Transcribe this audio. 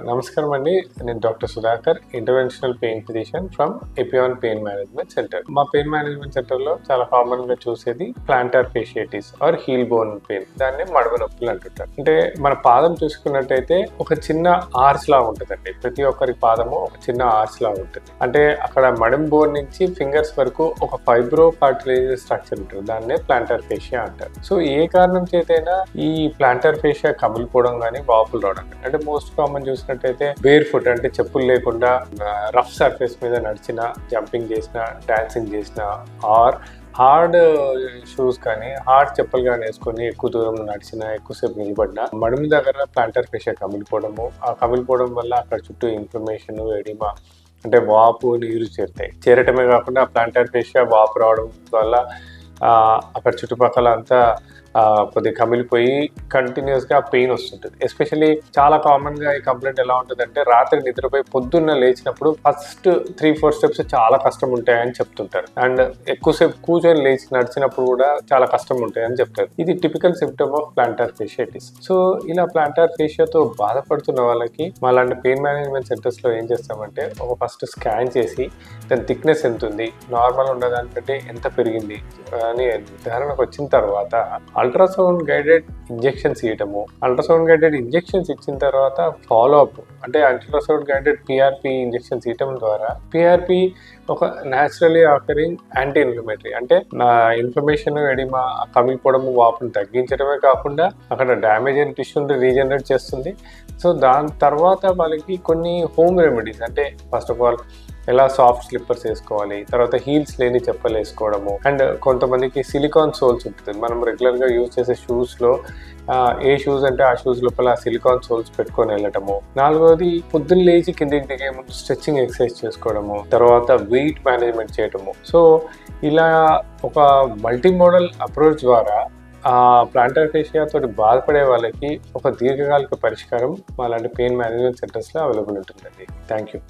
నమస్కారం అండి. నేను doctor Sudhakar, interventional pain physician from Epione pain management center. మా పెయిన్ మేనేజ్మెంట్ సెంటర్లో చాలా కామన్ గా చూసేది plantar fasciitis or heel bone pain. దాన్ని మడమ నొప్పులు అంటుంటారు. అంటే మన పాదం చూసుకున్నట్టయితే ఒక చిన్న ఆర్చ్ లా ఉంటుందండి. ప్రతి ఒక్కరి పాదము ఒక చిన్న ఆర్చ్ లా ఉంటుంది. అంటే అక్కడ మడమ బోన్ నుంచి ఫింగర్స్ వరకు ఒక ఫైబ్రో కార్టిలేజ్ స్ట్రక్చర్ ఉంటుంది. దాన్నే ప్లాంటార్ ఫేషియా అంటారు. సో ఏ కారణం చేతైనా ఈ ప్లాంటార్ ఫేషియా కమిలిపోవడం కానీ వాపులు రావడం కానీ, అంటే మోస్ట్ కామన్ చూసినట్టయితే బేర్ ఫుట్ అంటే చెప్పులు లేకుండా రఫ్ సర్ఫేస్ మీద నడిచిన, జంపింగ్ చేసిన, డాన్సింగ్ చేసిన, ఆర్ హార్డ్ షూస్ కానీ హార్డ్ చెప్పులు కానీ వేసుకొని ఎక్కువ దూరం నడిచిన, ఎక్కువసేపు నిలబడిన మడుము దగ్గర ప్లాంటార్ ఫేషియా కమిలిపోవడము. ఆ కమిలిపోవడం వల్ల అక్కడ చుట్టూ ఇన్ఫ్లమేషన్, ఎడిమా అంటే వాపు, నీరు చేరటమే కాకుండా ప్లాంటార్ ఫేషియా వాపు రావడం వల్ల అక్కడ చుట్టుపక్కల అంతా కొద్దిగా కమిలిపోయి కంటిన్యూస్గా పెయిన్ వస్తుంటుంది. ఎస్పెషల్లీ చాలా కామన్గా ఈ కంప్లైంట్ ఎలా ఉంటుందంటే, రాత్రి నిద్రపోయి పొద్దున్న లేచినప్పుడు ఫస్ట్ 3-4 స్టెప్స్ చాలా కష్టం ఉంటాయని చెప్తుంటారు. అండ్ ఎక్కువసేపు కూర్చొని లేచి నడిచినప్పుడు కూడా చాలా కష్టం ఉంటాయని చెప్తారు. ఇది typical symptom of planter fasciitis. So ఇలా ప్లాంటార్ ఫేషియాతో బాధపడుతున్న వాళ్ళకి అలాంటి పెయిన్ మేనేజ్మెంట్ సెంటర్స్లో ఏం చేస్తామంటే, ఒక ఫస్ట్ స్కాన్ చేసి దాని థిక్నెస్ ఎంత ఉంది, నార్మల్ ఉన్నదానికంటే ఎంత పెరిగింది అని నిర్ధారణకు వచ్చిన తర్వాత అల్ట్రాసౌండ్ గైడెడ్ ఇంజెక్షన్స్ ఇవ్వటము. అల్ట్రాసౌండ్ గైడెడ్ ఇంజెక్షన్స్ ఇచ్చిన తర్వాత ఫాలో అప్ అంటే అల్ట్రాసౌండ్ గైడెడ్ పిఆర్పి ఇంజెక్షన్స్ ఇవ్వటం ద్వారా పిఆర్పి ఒక న్యాచురలీ ఆకరింగ్ యాంటీ ఇన్ఫ్లమేటరీ, అంటే నా ఇన్ఫ్లమేషన్, ఎడిమా, కమిలిపోవడము, వాపును తగ్గించడమే కాకుండా అక్కడ డ్యామేజ్ అయిన టిష్యూని రీజనరేట్ చేస్తుంది. సో దాని తర్వాత వాళ్ళకి కొన్ని హోమ్ రెమెడీస్, అంటే ఫస్ట్ ఆఫ్ ఆల్ ఎలా సాఫ్ట్ స్లిప్పర్స్ వేసుకోవాలి, తర్వాత హీల్స్ లేని చెప్పులు వేసుకోవడము, అండ్ కొంతమందికి సిలికాన్ సోల్స్ ఉంటుంది. మనం రెగ్యులర్గా యూజ్ చేసే షూస్లో ఏ షూస్ అంటే ఆ షూస్ లోపల సిలికాన్ సోల్స్ పెట్టుకొని వెళ్ళటము. 4వది పొద్దున్న లేచి కిందికి దిగే ముందు స్ట్రెచ్చింగ్ ఎక్సర్సైజ్ చేసుకోవడము, తర్వాత వెయిట్ మేనేజ్మెంట్ చేయటము. సో ఇలా ఒక మల్టీ మోడల్ అప్రోచ్ ద్వారా ప్లాంటార్ ఫేషియా తోటి బాధపడే వాళ్ళకి ఒక దీర్ఘకాలిక పరిష్కారం అలాంటి పెయిన్ మేనేజ్మెంట్ సెంటర్స్లో అవైలబుల్ ఉంటుందండి. Thank you.